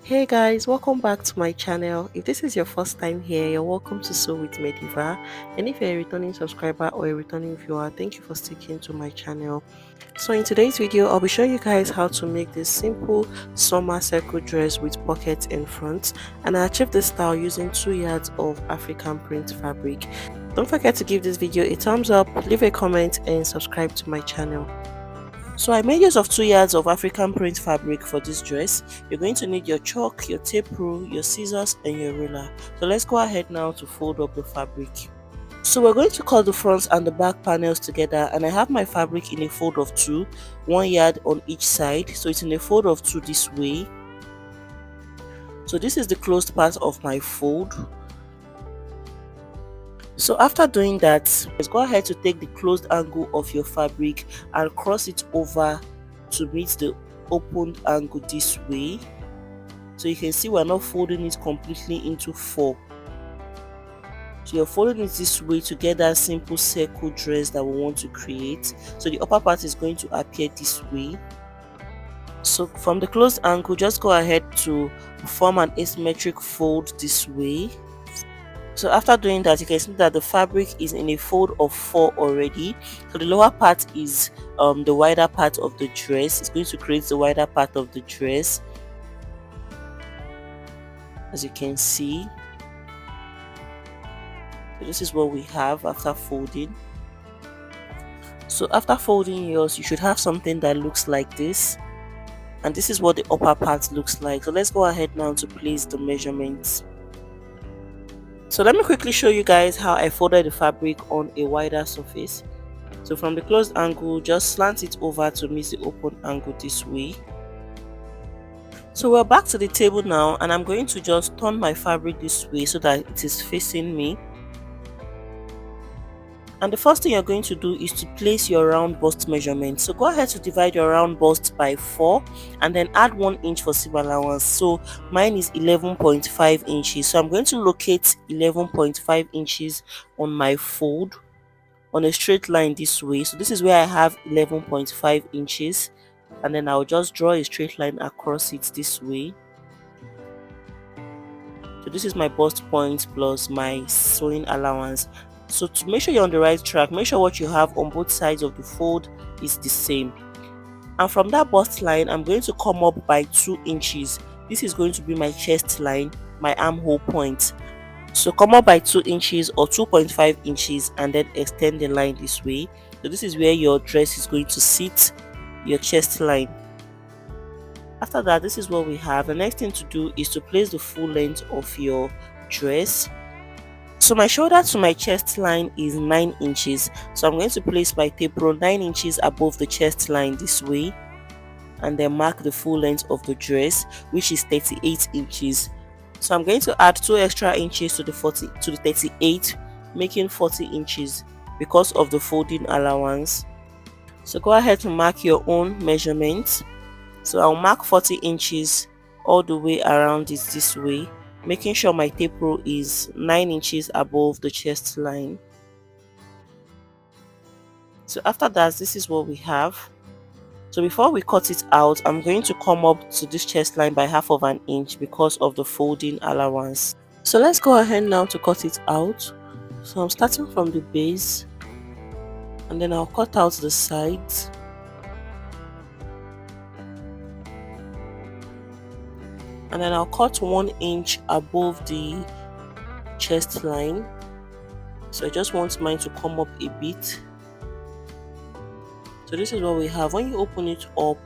Hey guys, welcome back to my channel. If this is your first time here, you're welcome to Sew with Mediva. And if you're a returning subscriber or a returning viewer, thank you for sticking to my channel. So in today's video, I'll be showing you guys how to make this simple summer circle dress with pockets in front. And I achieved this style using 2 yards of African print fabric. Don't forget to give this video a thumbs up, leave a comment and subscribe to my channel. So I made use of 2 yards of African print fabric for this dress. You're going to need your chalk, your tape rule, your scissors and your ruler. So let's go ahead now to fold up the fabric. So we're going to cut the front and the back panels together, and I have my fabric in a fold of 2, 1 yard on each side. So it's in a fold of 2 this way. So this is the closed part of my fold. So after doing that, let's go ahead to take the closed angle of your fabric and cross it over to meet the opened angle this way. So you can see we're not folding it completely into 4. So you're folding it this way to get that simple circle dress that we want to create. So the upper part is going to appear this way. So from the closed angle, just go ahead to form an asymmetric fold this way. So after doing that, you can see that the fabric is in a fold of 4 already. So the lower part is the wider part of the dress. It's going to create the wider part of the dress, as you can see. So this is what we have after folding. So after folding yours, you should have something that looks like this, and this is what the upper part looks like. So let's go ahead now to place the measurements. So let me quickly show you guys how I folded the fabric on a wider surface. So from the closed angle, just slant it over to meet the open angle this way. So we're back to the table now, and I'm going to just turn my fabric this way so that it is facing me. And the first thing you're going to do is to place your round bust measurement. So go ahead to divide your round bust by 4 and then add 1 inch for seam allowance. So mine is 11.5 inches. So I'm going to locate 11.5 inches on my fold on a straight line this way. So this is where I have 11.5 inches, and then I'll just draw a straight line across it this way. So this is my bust point plus my sewing allowance. So to make sure you're on the right track, make sure what you have on both sides of the fold is the same. And from that bust line, I'm going to come up by 2 inches. This is going to be my chest line, my armhole point. So come up by 2 inches or 2.5 inches and then extend the line this way. So this is where your dress is going to sit, your chest line. After that, this is what we have. The next thing to do is to place the full length of your dress. So my shoulder to my chest line is 9 inches. So I'm going to place my tape rule 9 inches above the chest line this way, and then mark the full length of the dress, which is 38 inches. So I'm going to add 2 extra inches to the 38, making 40 inches because of the folding allowance. So go ahead to mark your own measurements. So I'll mark 40 inches all the way around it this way, making sure my tape rule is 9 inches above the chest line. So after that, this is what we have. So before we cut it out, I'm going to come up to this chest line by half of an inch because of the folding allowance. So let's go ahead now to cut it out. So I'm starting from the base, and then I'll cut out the sides. And then I'll cut 1 inch above the chest line. So I just want mine to come up a bit. So this is what we have. When you open it up,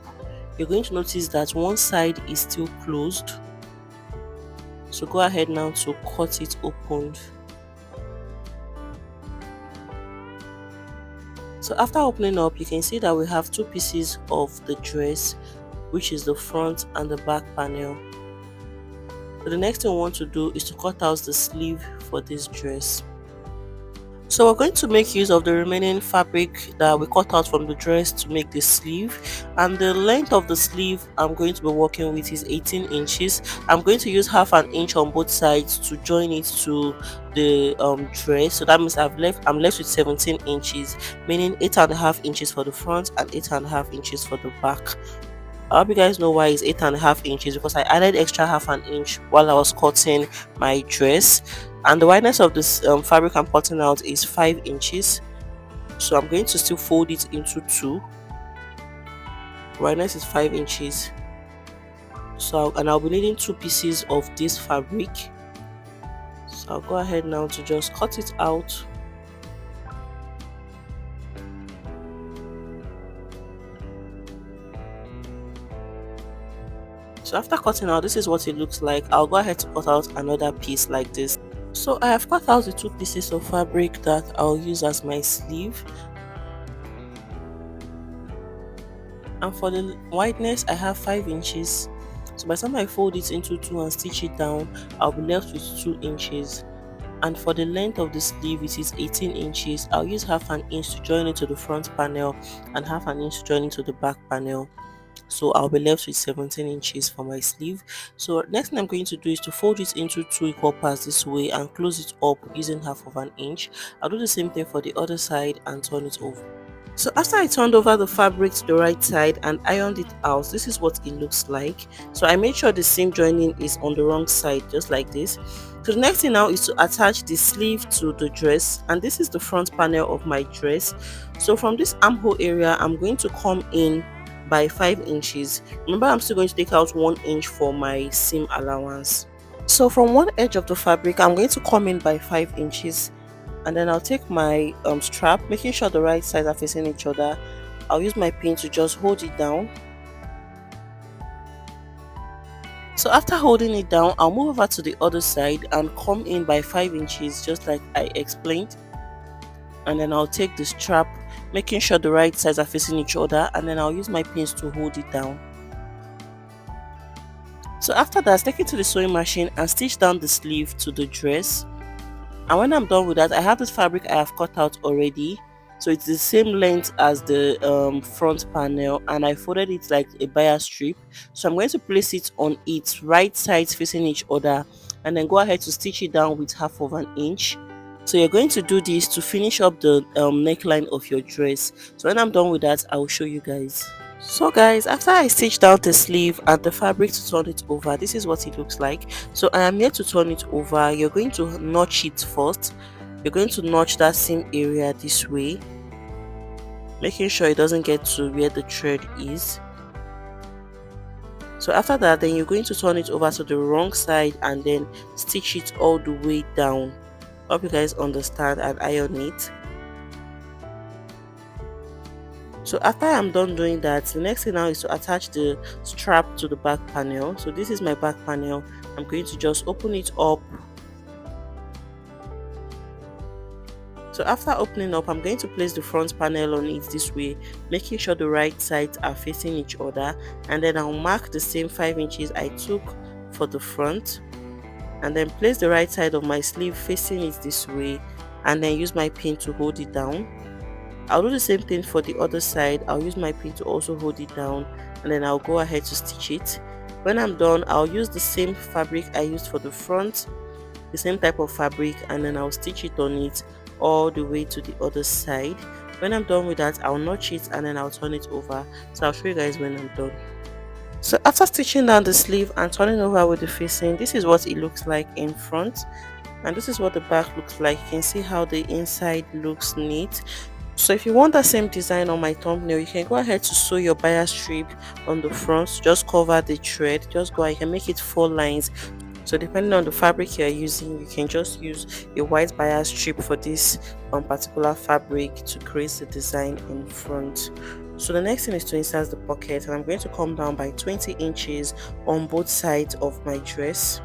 you're going to notice that one side is still closed. So go ahead now to cut it open. So after opening up, you can see that we have 2 pieces of the dress, which is the front and the back panel. So the next thing we want to do is to cut out the sleeve for this dress. So we're going to make use of the remaining fabric that we cut out from the dress to make the sleeve, and the length of the sleeve I'm going to be working with is 18 inches. I'm going to use half an inch on both sides to join it to the dress. So that means I'm left with 17 inches, meaning 8.5 inches for the front and 8.5 inches for the back. I hope you guys know why it's 8.5 inches, because I added extra half an inch while I was cutting my dress. And the wideness of this fabric I'm cutting out is 5 inches, so I'm going to still fold it into two. Wideness is 5 inches, so and I'll be needing two pieces of this fabric. So I'll go ahead now to just cut it out. So after cutting out, this is what it looks like. I'll go ahead to cut out another piece like this. So I have cut out the two pieces of fabric that I'll use as my sleeve. And for the wideness, I have 5 inches. So by the time I fold it into two and stitch it down, I'll be left with 2 inches. And for the length of the sleeve, it is 18 inches. I'll use half an inch to join it to the front panel and half an inch to join it to the back panel. So I'll be left with 17 inches for my sleeve. So next thing I'm going to do is to fold it into two equal parts this way and close it up using half of an inch. I'll do the same thing for the other side and turn it over. So after I turned over the fabric to the right side and ironed it out, this is what it looks like. So I made sure the seam joining is on the wrong side, just like this. So the next thing now is to attach the sleeve to the dress, and this is the front panel of my dress. So from this armhole area, I'm going to come in by 5 inches. Remember, I'm still going to take out 1 inch for my seam allowance. So from one edge of the fabric, I'm going to come in by 5 inches, and then I'll take my strap, making sure the right sides are facing each other. I'll use my pin to just hold it down. So after holding it down, I'll move over to the other side and come in by 5 inches, just like I explained. And then I'll take the strap, making sure the right sides are facing each other, and then I'll use my pins to hold it down. So after that, take it to the sewing machine and stitch down the sleeve to the dress. And when I'm done with that, I have this fabric I have cut out already, so it's the same length as the front panel, and I folded it like a bias strip. So I'm going to place it on its right sides facing each other, and then go ahead to stitch it down with half of an inch. So you're going to do this to finish up the neckline of your dress. So when I'm done with that, I will show you guys. So guys, after I stitched out the sleeve and the fabric to turn it over, this is what it looks like. So I am here to turn it over. You're going to notch it first. You're going to notch that seam area this way, making sure it doesn't get to where the thread is. So after that, then you're going to turn it over to the wrong side and then stitch it all the way down. Hope you guys understand, and iron it. So after I'm done doing that, the next thing now is to attach the strap to the back panel. So this is my back panel. I'm going to just open it up. So after opening up, I'm going to place the front panel on it this way, making sure the right sides are facing each other, and then I'll mark the same 5 inches I took for the front, and then place the right side of my sleeve facing it this way, and then use my pin to hold it down. I'll do the same thing for the other side. I'll use my pin to also hold it down, and then I'll go ahead to stitch it. When I'm done, I'll use the same fabric I used for the front, the same type of fabric, and then I'll stitch it on it all the way to the other side. When I'm done with that, I'll notch it and then I'll turn it over. So I'll show you guys when I'm done. So after stitching down the sleeve and turning over with the facing, this is what it looks like in front, and this is what the back looks like. You can see how the inside looks neat. So if you want the same design on my thumbnail, you can go ahead to sew your bias strip on the front. Just cover the thread, just go ahead, you can make it 4 lines. So depending on the fabric you're using, you can just use a white bias strip for this particular fabric to create the design in front. So the next thing is to insert the pocket, and I'm going to come down by 20 inches on both sides of my dress.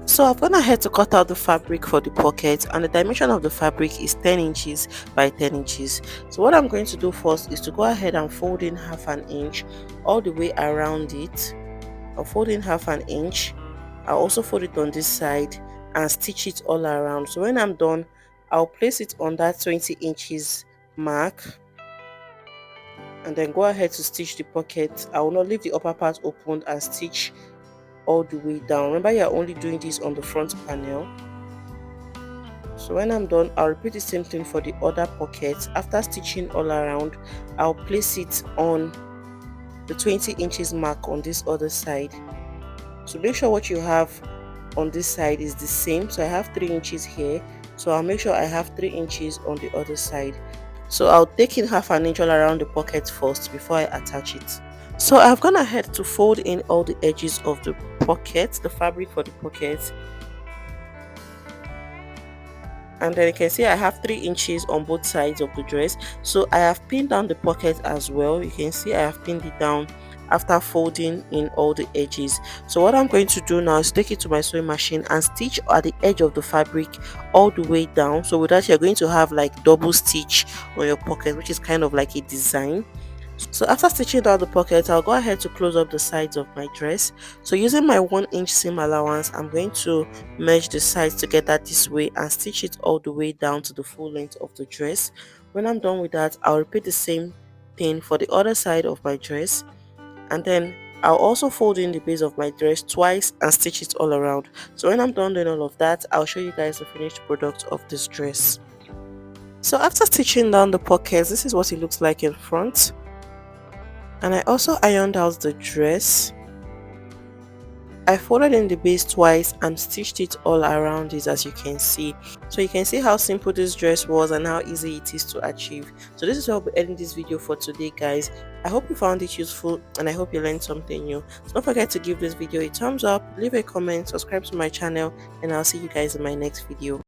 So I've gone ahead to cut out the fabric for the pocket, and the dimension of the fabric is 10 inches by 10 inches. So what I'm going to do first is to go ahead and fold in half an inch all the way around it. I'll fold in half an inch. I'll also fold it on this side and stitch it all around. So when I'm done, I'll place it on that 20 inches mark, and then go ahead to stitch the pocket. I will not leave the upper part open and stitch all the way down. Remember, you're only doing this on the front panel. So when I'm done, I'll repeat the same thing for the other pocket. After stitching all around, I'll place it on the 20 inches mark on this other side. So make sure what you have on this side is the same. So I have 3 inches here, so I'll make sure I have 3 inches on the other side. So I'll take in half an inch all around the pocket first before I attach it. So I've gone ahead to fold in all the edges of the pocket, the fabric for the pocket, and then you can see I have 3 inches on both sides of the dress. So I have pinned down the pocket as well. You can see I have pinned it down after folding in all the edges. So what I'm going to do now is take it to my sewing machine and stitch at the edge of the fabric all the way down. So with that, you're going to have like double stitch on your pocket, which is kind of like a design. So after stitching down the pocket, I'll go ahead to close up the sides of my dress. So using my 1 inch seam allowance, I'm going to merge the sides together this way and stitch it all the way down to the full length of the dress. When I'm done with that, I'll repeat the same thing for the other side of my dress, and then I'll also fold in the base of my dress twice and stitch it all around. So when I'm done doing all of that, I'll show you guys the finished product of this dress. So after stitching down the pockets, this is what it looks like in front. And I also ironed out the dress. I folded in the base twice and stitched it all around it, as you can see. So you can see how simple this dress was and how easy it is to achieve. So this is where I'll be ending this video for today, guys. I hope you found it useful and I hope you learned something new. So don't forget to give this video a thumbs up, leave a comment, subscribe to my channel, and I'll see you guys in my next video.